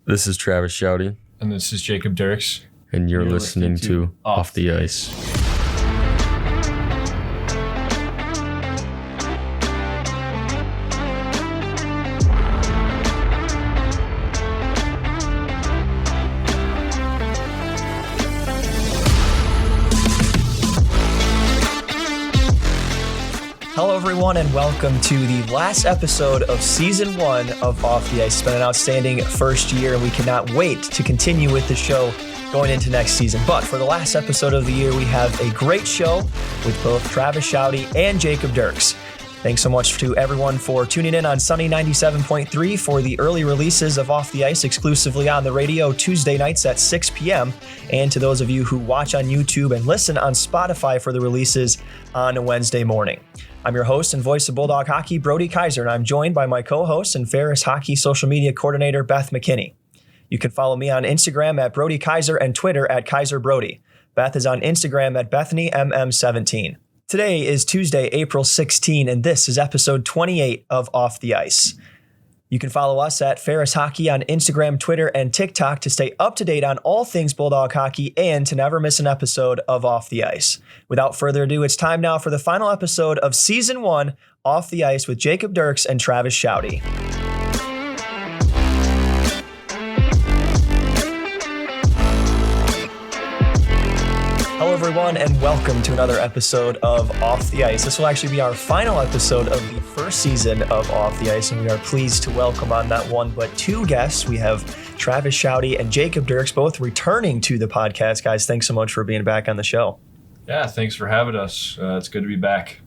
This is Travis Shoudy. And this is Jacob Dirks. And you're listening to Off the Ice. Hello, everyone, and welcome to the last episode of Season 1 of Off the Ice. It's been an outstanding first year, and we cannot wait to continue with the show going into next season. But for the last episode of the year, we have a great show with both Travis Shoudy and Jacob Dirks. Thanks so much to everyone for tuning in on Sunny 97.3 for the early releases of Off the Ice exclusively on the radio Tuesday nights at 6 p.m. And to those of you who watch on YouTube and listen on Spotify for the releases on a Wednesday morning. I'm your host and voice of Bulldog Hockey, Brody Kaiser, and I'm joined by my co-host and Ferris Hockey social media coordinator, Beth McKinney. You can follow me on Instagram at Brody Kaiser and Twitter at Kaiser Brody. Beth is on Instagram at BethanyMM17. Today is Tuesday, April 16, and this is episode 28 of Off the Ice. You can follow us at Ferris Hockey on Instagram, Twitter, and TikTok to stay up to date on all things Bulldog Hockey and to never miss an episode of Off the Ice. Without further ado, it's time now for the final episode of Season 1, Off the Ice with Jacob Dirks and Travis Shoudy. Hello, everyone, and welcome to another episode of Off the Ice. This will actually be our final episode of the first season of Off the Ice, and we are pleased to welcome on not one but two guests. We have Travis Shoudy and Jacob Dirks, both returning to the podcast. Guys, thanks so much for being back on the show. Yeah, thanks for having us. It's good to be back.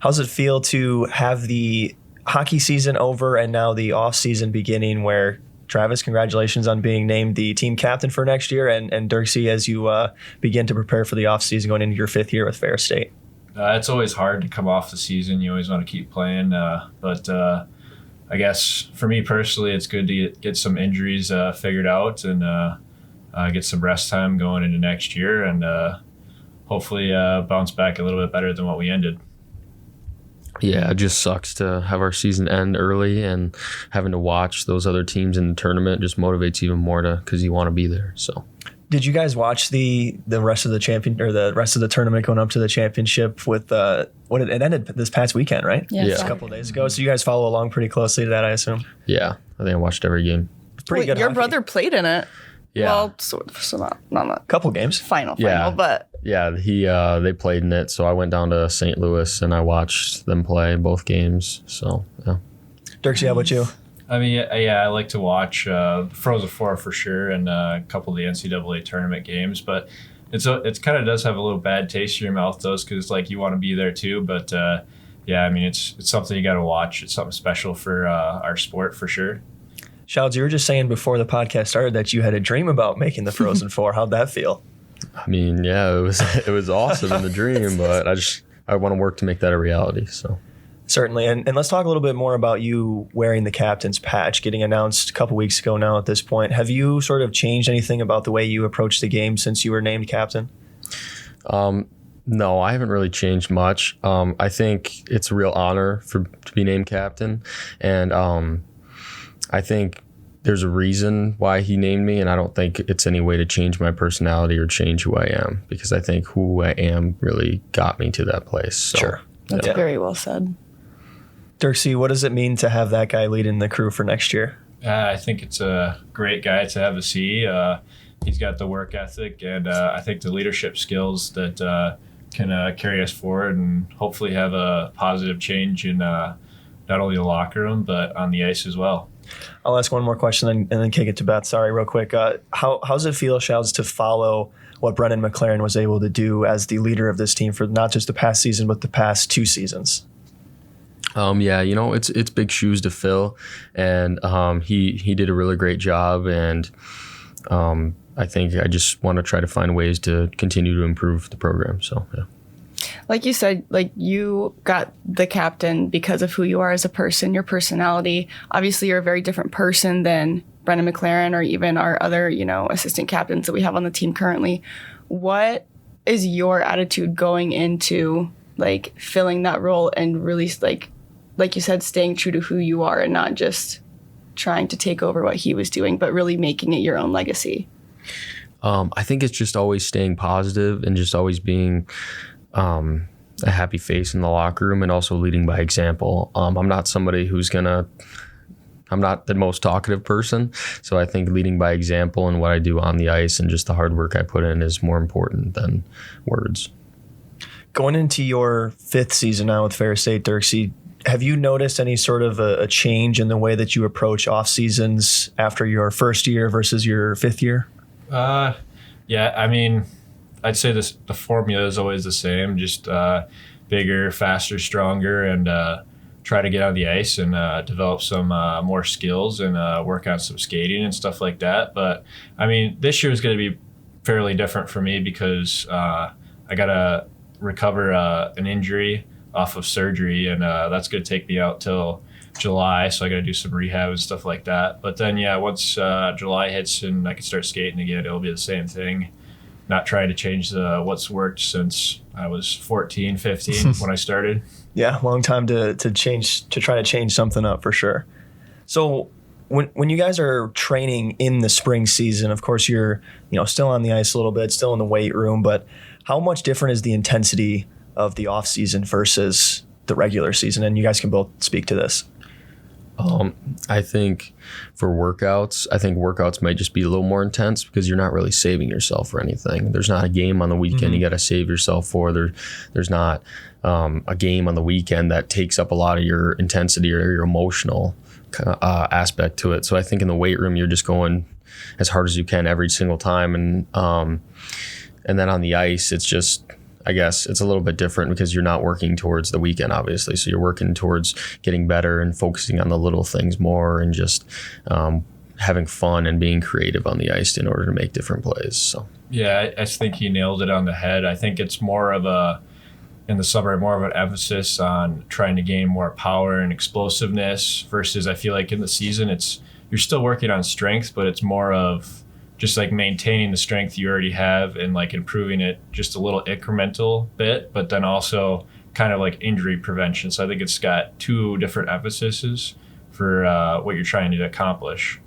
How's it feel to have the hockey season over and now the off season beginning, where Travis, congratulations on being named the team captain for next year, and Dirksy, as you begin to prepare for the offseason going into your fifth year with Ferris State. It's always hard to come off the season. You always want to keep playing. But I guess for me personally, it's good to get some injuries figured out and get some rest time going into next year and hopefully bounce back a little bit better than what we ended. Yeah, it just sucks to have our season end early, and having to watch those other teams in the tournament just motivates even more because you want to be there. So, did you guys watch the rest of the rest of the tournament going up to the championship with it ended this past weekend, right? Yeah. Just a couple of days ago. So you guys follow along pretty closely to that, I assume. Yeah, I think I watched every game. Pretty good. Your hockey. brother played in it. Yeah. Well, so not a couple games. Final, Yeah. but Yeah, they played in it, so I went down to St. Louis and I watched them play both games. So yeah. Dirksy, how about you? I mean, yeah, I like to watch Frozen Four for sure, and a couple of the NCAA tournament games. But it's kind of does have a little bad taste in your mouth, though, because like you want to be there too. But yeah, I mean, it's something you got to watch. It's something special for our sport for sure. Shouds, you were just saying before the podcast started that you had a dream about making the Frozen Four. How'd that feel? I mean, yeah, it was awesome in the dream, but I want to work to make that a reality. So certainly, and let's talk a little bit more about you wearing the captain's patch, getting announced a couple weeks ago now. At this point, have you sort of changed anything about the way you approach the game since you were named captain? No, I haven't really changed much. I think it's a real honor to be named captain, and I think there's a reason why he named me, and I don't think it's any way to change my personality or change who I am, because I think who I am really got me to that place. So, sure. that's very well said. Dirksy, what does it mean to have that guy leading the crew for next year? I think it's a great guy to have a C. He's got the work ethic and I think the leadership skills that can carry us forward and hopefully have a positive change in not only the locker room but on the ice as well. I'll ask one more question and then kick it to Beth. Sorry, real quick. How's it feel, Shouds, to follow what Brendan McLaren was able to do as the leader of this team for not just the past season, but the past two seasons? Yeah, it's big shoes to fill, and he did a really great job, and I think I just want to try to find ways to continue to improve the program. So, yeah. Like you said, like you got the captain because of who you are as a person, your personality. Obviously, you're a very different person than Brendan McLaren or even our other, assistant captains that we have on the team currently. What is your attitude going into like filling that role and really like you said, staying true to who you are and not just trying to take over what he was doing, but really making it your own legacy? I think it's just always staying positive and just always being a happy face in the locker room and also leading by example. I'm not somebody I'm not the most talkative person. So I think leading by example and what I do on the ice and just the hard work I put in is more important than words. Going into your 5th season now with Ferris State, Dirksy, have you noticed any sort of a change in the way that you approach off seasons after your first year versus your 5th year? Yeah, I mean, I'd say the formula is always the same, just bigger, faster, stronger, and try to get on the ice and develop some more skills and work on some skating and stuff like that. But, I mean, this year is going to be fairly different for me because I got to recover an injury off of surgery, and that's going to take me out till July, so I got to do some rehab and stuff like that. But then, yeah, once July hits and I can start skating again, it'll be the same thing. Not trying to change what's worked since I was 14, 15 when I started. Yeah, long time to try to change something up for sure. So when you guys are training in the spring season, of course you're still on the ice a little bit, still in the weight room, but how much different is the intensity of the off season versus the regular season? And you guys can both speak to this. I think for workouts might just be a little more intense because you're not really saving yourself for anything. There's not a game on the weekend you got to save yourself for. There's not a game on the weekend that takes up a lot of your intensity or your emotional aspect to it. So I think in the weight room, you're just going as hard as you can every single time. And then on the ice, it's just, I guess it's a little bit different because you're not working towards the weekend, obviously. So you're working towards getting better and focusing on the little things more and just having fun and being creative on the ice in order to make different plays. So yeah, I think he nailed it on the head. I think it's in the summer, more of an emphasis on trying to gain more power and explosiveness versus I feel like in the season, you're still working on strength, but it's more of just like maintaining the strength you already have and like improving it just a little incremental bit, but then also kind of like injury prevention. So I think it's got two different emphases for what you're trying to accomplish.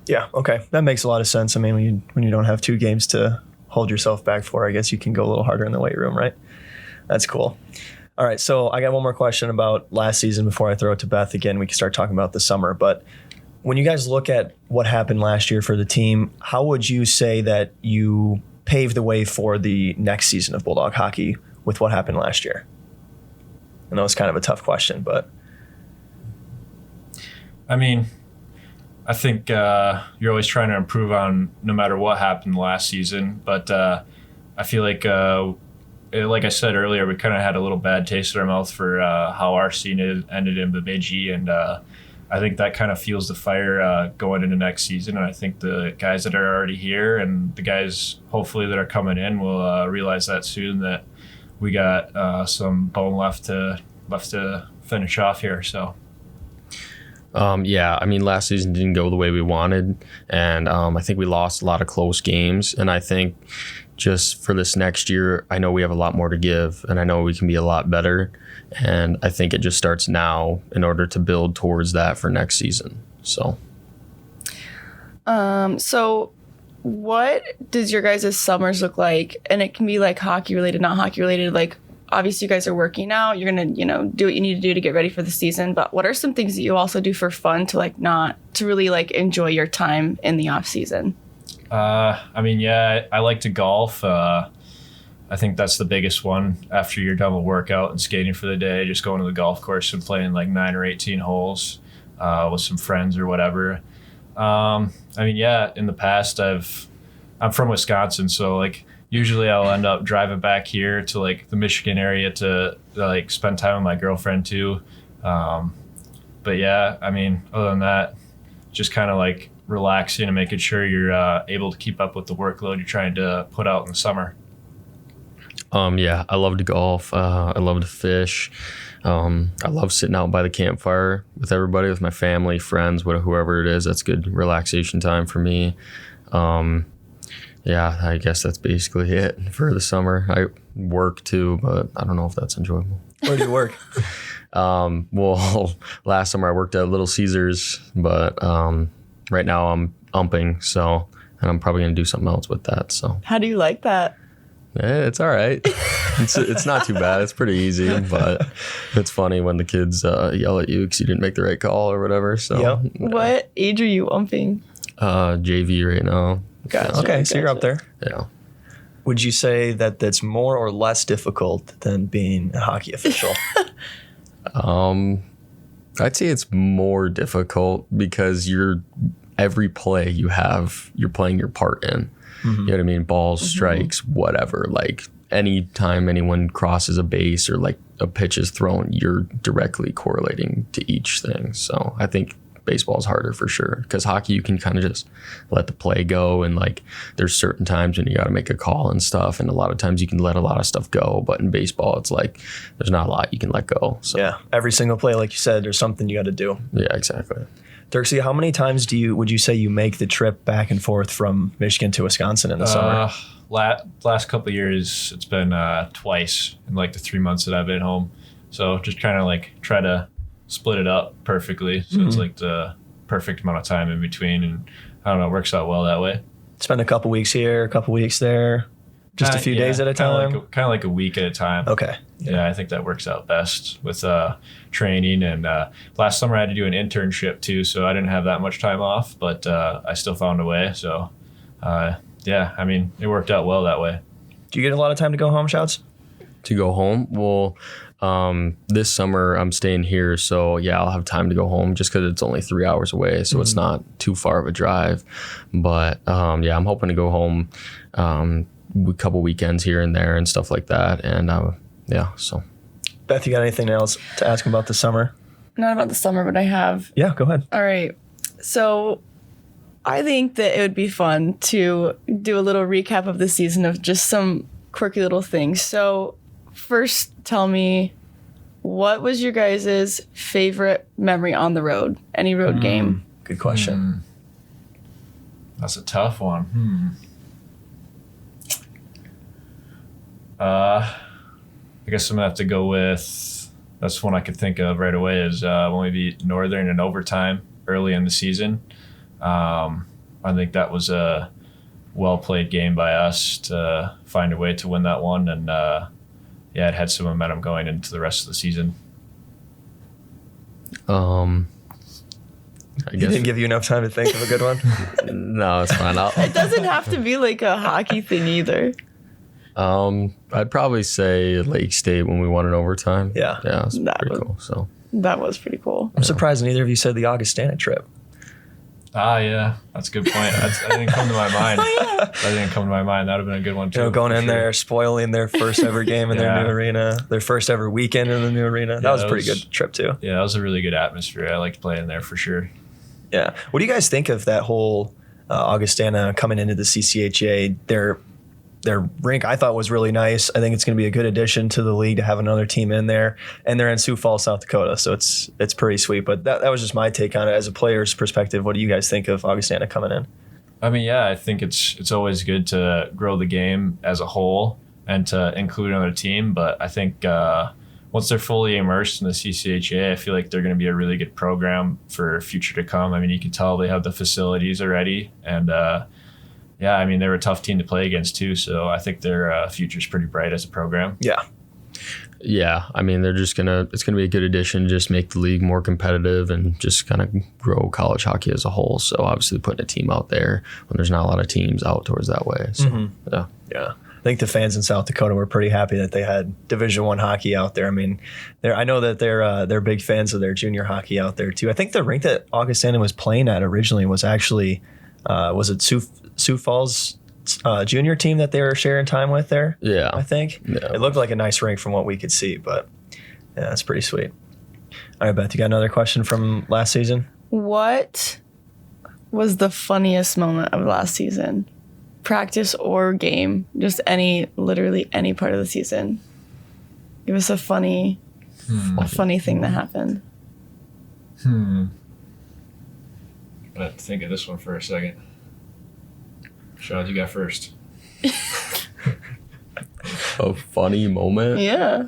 Yeah, okay. That makes a lot of sense. I mean, when you don't have 2 games to hold yourself back for, I guess you can go a little harder in the weight room, right? That's cool. All right, so I got one more question about last season before I throw it to Beth again. We can start talking about the summer, but when you guys look at what happened last year for the team, how would you say that you paved the way for the next season of Bulldog hockey with what happened last year? I know it's kind of a tough question, but. I mean, I think you're always trying to improve on no matter what happened last season. But I feel like I said earlier, we kind of had a little bad taste in our mouth for how our season ended in Bemidji, and I think that kind of fuels the fire going into next season. And I think the guys that are already here and the guys hopefully that are coming in will realize that soon that we got some bone left to finish off here. So. Yeah, I mean, last season didn't go the way we wanted, and I think we lost a lot of close games. And I think just for this next year, I know we have a lot more to give, and I know we can be a lot better. And I think it just starts now in order to build towards that for next season. So what does your guys' summers look like? And it can be like hockey related, not hockey related. Like, obviously you guys are working out. You're going to, do what you need to do to get ready for the season. But what are some things that you also do for fun to really enjoy your time in the off season? I mean, yeah, I like to golf. I think that's the biggest one after you're done with workout and skating for the day, just going to the golf course and playing 9 or 18 holes with some friends or whatever. I mean, yeah, in the past I'm from Wisconsin, so usually I'll end up driving back here to the Michigan area to spend time with my girlfriend too. But yeah, I mean, other than that, just kind of relaxing and making sure you're able to keep up with the workload you're trying to put out in the summer. Yeah, I love to golf. I love to fish. I love sitting out by the campfire with everybody, with my family, friends, whoever it is. That's good relaxation time for me. Yeah, I guess that's basically it for the summer. I work too, but I don't know if that's enjoyable. Where do you work? Well, last summer I worked at Little Caesars, but right now I'm umping, and I'm probably going to do something else with that. So How do you like that? it's all right. It's not too bad. It's pretty easy, but it's funny when the kids yell at you because you didn't make the right call or whatever. So Yep. What age are you umping? JV right now. Gotcha. Okay, so you're up there. Yeah. Would you say that that's more or less difficult than being a hockey official? I'd say it's more difficult because every play you're playing your part in. You know what I mean? Balls, strikes, whatever. Like anytime anyone crosses a base or like a pitch is thrown, you're directly correlating to each thing. So I think baseball is harder for sure because hockey, you can kind of just let the play go. And like there's certain times when you got to make a call and stuff. And a lot of times you can let a lot of stuff go. But in baseball, it's like there's not a lot you can let go. So Yeah, every single play, like you said, there's something you got to do. yeah, exactly. Dirksy, how many times would you say you make the trip back and forth from Michigan to Wisconsin in the summer? Last couple of years, it's been twice in like the 3 months that I've been home. So just kind of like try to split it up perfectly. So it's like the perfect amount of time in between. And I don't know, it works out well that way. Spend a couple weeks here, a couple weeks there, just a few days at a time? Kind of like a week at a time. Okay. Yeah, I think that works out best with training. And last summer I had to do an internship too, so I didn't have that much time off, but I still found a way. So, yeah, I mean, it worked out well that way. Do you get a lot of time to go home, Shouts? To go home? Well, this summer I'm staying here, so yeah, I'll have time to go home just because it's only 3 hours away, so it's not too far of a drive. But yeah, I'm hoping to go home a couple weekends here and there and stuff like that. And yeah, so. Beth, you got anything else to ask about the summer? Not about the summer, but I have. Yeah, go ahead. All right. So I think that it would be fun to do a little recap of the season of just some quirky little things. So first, tell me, what was your guys' favorite memory on the road? Any road game? Good question. That's a tough one. I guess I'm gonna have to go with, that's one I could think of right away, is when we beat Northern in overtime early in the season. I think that was a well played game by us to find a way to win that one, and yeah, it had some momentum going into the rest of the season. I He guess didn't give you enough time to think of a good one? no, it's fine. It doesn't have to be like a hockey thing either. I'd probably say Lake State when we won in overtime. Yeah. Yeah, it's That pretty was- cool. So That was pretty cool. I'm surprised neither of you said the Augustana trip. Yeah, that's a good point. That didn't come to my mind. That didn't come to my mind. That would have been a good one too. You know, going for in sure. there, spoiling their first ever game in their Yeah. new arena, their first ever weekend in the new arena. That was a that pretty was- good trip too. Yeah, that was a really good atmosphere. I liked playing there for sure. Yeah. What do you guys think of that whole Augustana coming into the CCHA? Their rink I thought was really nice. I think it's going to be a good addition to the league to have another team in there. And they're in Sioux Falls, South Dakota, so it's pretty sweet. But that was just my take on it as a player's perspective. What do you guys think of Augustana coming in? I mean, yeah, I think it's always good to grow the game as a whole and to include another team. But I think once they're fully immersed in the CCHA, I feel like they're going to be a really good program for future to come. I mean, you can tell they have the facilities already. And yeah, I mean, they're a tough team to play against too. So I think their future's pretty bright as a program. Yeah. yeah, I mean it's gonna be a good addition. Just make the league more competitive and just kind of grow college hockey as a whole. So obviously putting a team out there when there's not a lot of teams out towards that way. So yeah. Yeah. I think the fans in South Dakota were pretty happy that they had Division I hockey out there. I mean, I know that they're big fans of their junior hockey out there too. I think the rink that Augustana was playing at originally was actually was it Sioux Falls junior team that they were sharing time with there? Yeah. I think Yeah. it looked like a nice rink from what we could see, but yeah, it's pretty sweet. All right, Beth, you got another question from last season? What was the funniest moment of last season? Practice or game? Just literally any part of the season. Give us a funny thing that happened. I have to think of this one for a second. Shad, you got first. A funny moment. Yeah.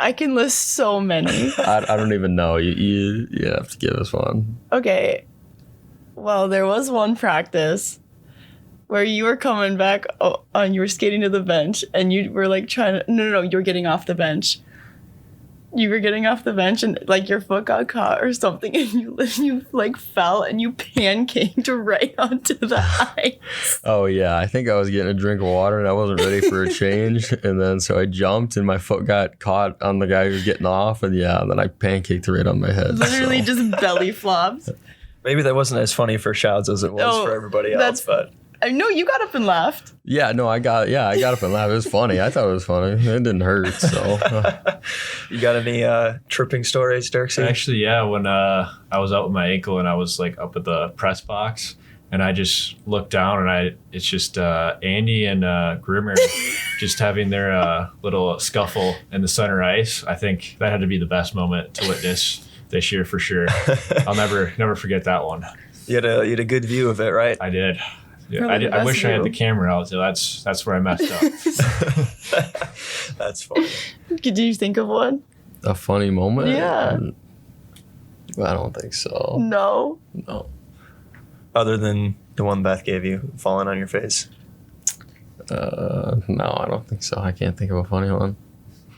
I can list so many. I don't even know. You have to give us one. Okay. Well, there was one practice where you were coming back and you were skating to the bench and you were like trying to, no, you were getting off the bench. You were getting off the bench and like your foot got caught or something and you like fell and you pancaked right onto the ice. Oh yeah, I think I was getting a drink of water and I wasn't ready for a change, and then so I jumped and my foot got caught on the guy who was getting off, and then I pancaked right on my head. Literally so. just belly flopped. Maybe that wasn't as funny for Shouds as it was for everybody else, but I know you got up and laughed. Yeah, no, I got up and laughed. It was funny. I thought it was funny. It didn't hurt. So, you got any tripping stories, Dirksy? Actually, yeah. When I was out with my ankle and I was like up at the press box, and I just looked down and it's just Andy and Grimmer just having their little scuffle in the center ice. I think that had to be the best moment to witness this year for sure. I'll never forget that one. You had a good view of it, right? I did. Yeah, Really I wish I had view. the camera out, so that's where I messed up. That's funny. Did you think of one? a funny moment? Yeah. I don't think so. No. No. Other than the one Beth gave you, falling on your face. No, I don't think so. I can't think of a funny one.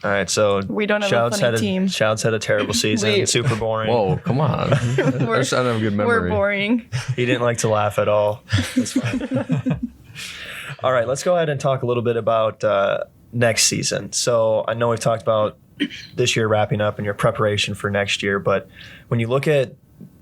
All right, so We don't have Shouds a funny had team. Shouds had a terrible season, Wait. super boring. Whoa, come on. I just don't have a good memory. We're boring. He didn't like to laugh at all. That's fine. All right, let's go ahead and talk a little bit about next season. So I know we've talked about this year wrapping up and your preparation for next year, but when you look at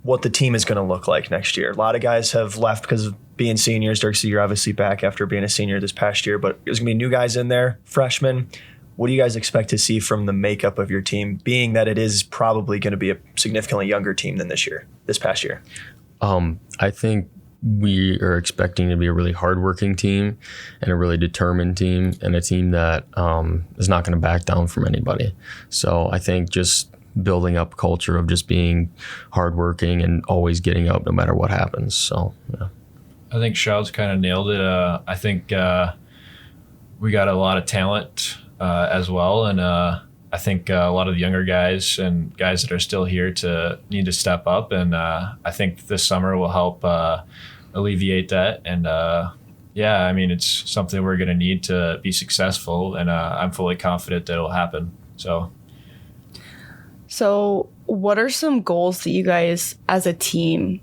what the team is going to look like next year, a lot of guys have left because of being seniors. Dirksy, you're obviously back after being a senior this past year, but there's going to be new guys in there, freshmen. What do you guys expect to see from the makeup of your team, being that it is probably going to be a significantly younger team than this past year? I think we are expecting to be a really hardworking team and a really determined team and a team that is not going to back down from anybody. So I think just building up a culture of just being hardworking and always getting up no matter what happens. So, yeah. I think Shouds kind of nailed it. I think we got a lot of talent as well, and I think a lot of the younger guys and guys that are still here need to step up, and I think this summer will help alleviate that. And yeah, I mean, it's something we're going to need to be successful, and I'm fully confident that it'll happen. So what are some goals that you guys as a team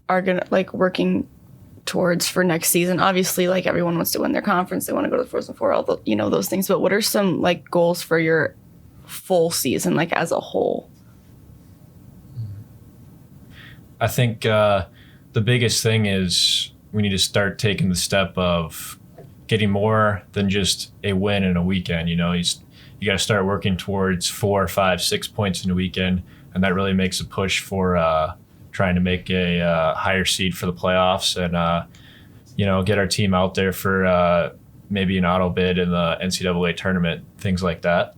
are gonna working towards for next season? Obviously, everyone wants to win their conference, they want to go to the Frozen Four, all the, those things, but what are some goals for your full season, as a whole? I think the biggest thing is we need to start taking the step of getting more than just a win in a weekend. You got to start working towards 4, 5, 6 points in a weekend, and that really makes a push for trying to make a higher seed for the playoffs, and get our team out there for maybe an auto bid in the NCAA tournament, things like that.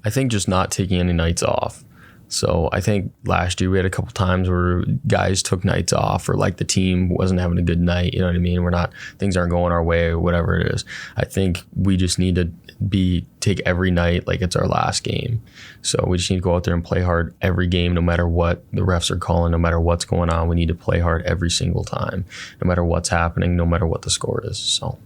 I think just not taking any nights off. So I think last year we had a couple times where guys took nights off, or the team wasn't having a good night. You know what I mean? Things aren't going our way, or whatever it is. I think we just need to take every night like it's our last game. So we just need to go out there and play hard every game, no matter what the refs are calling, no matter what's going on. We need to play hard every single time, no matter what's happening, no matter what the score is. So.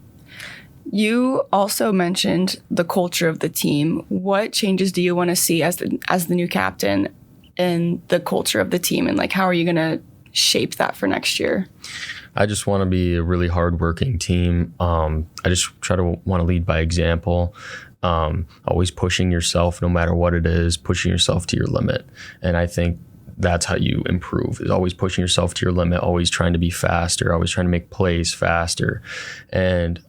You also mentioned the culture of the team. What changes do you want to see as the new captain in the culture of the team, and how are you going to shape that for next year? I just want to be a really hardworking team. I just want to lead by example. Always pushing yourself, no matter what it is, pushing yourself to your limit. And I think that's how you improve, is always pushing yourself to your limit, always trying to be faster, always trying to make plays faster. And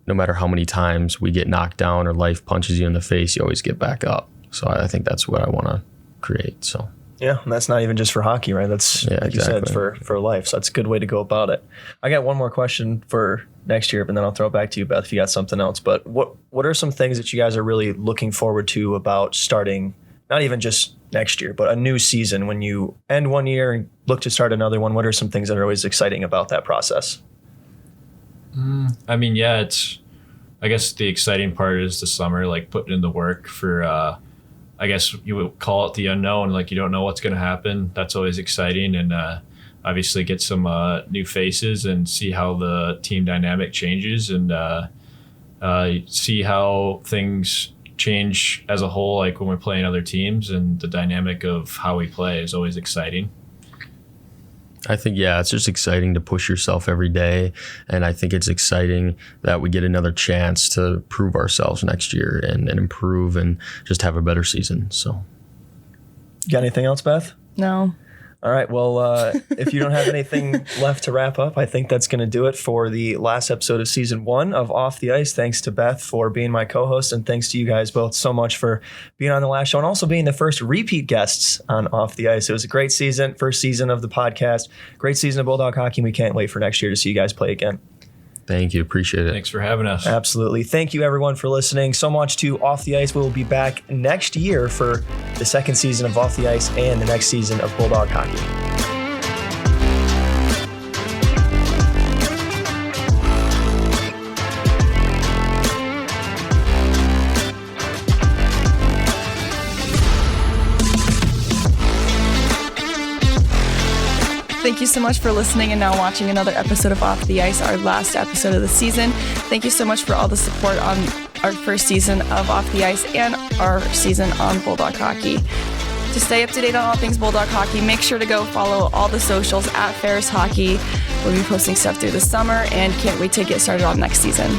no matter how many times we get knocked down or life punches you in the face, you always get back up. So I think that's what I want to create. So. Yeah, and that's not even just for hockey, right? That's, like you said, for life. So that's a good way to go about it. I got one more question for next year, but then I'll throw it back to you, Beth, if you got something else. But what are some things that you guys are really looking forward to about starting, not even just next year, but a new season? When you end one year and look to start another one, what are some things that are always exciting about that process? I mean, yeah, I guess the exciting part is the summer, putting in the work for I guess you would call it the unknown. Like, you don't know what's going to happen. That's always exciting. And obviously get some new faces and see how the team dynamic changes, and see how things change as a whole, like when we're playing other teams, and the dynamic of how we play is always exciting. I think, yeah, it's just exciting to push yourself every day. And I think it's exciting that we get another chance to prove ourselves next year and improve and just have a better season. So, Got anything else, Beth? No. All right. Well, if you don't have anything left to wrap up, I think that's going to do it for the last episode of season 1 of Off the Ice. Thanks to Beth for being my co-host, and thanks to you guys both so much for being on the last show and also being the first repeat guests on Off the Ice. It was a great season, first season of the podcast, great season of Bulldog hockey. And we can't wait for next year to see you guys play again. Thank you. Appreciate it. Thanks for having us. Absolutely. Thank you, everyone, for listening so much to Off the Ice. We will be back next year for the second season of Off the Ice and the next season of Bulldog hockey. Thank you so much for listening and now watching another episode of Off the Ice, our last episode of the season. Thank you so much for all the support on our first season of Off the Ice and our season on Bulldog hockey. To stay up to date on all things Bulldog hockey, make sure to go follow all the socials at Ferris Hockey. We'll be posting stuff through the summer and can't wait to get started on next season.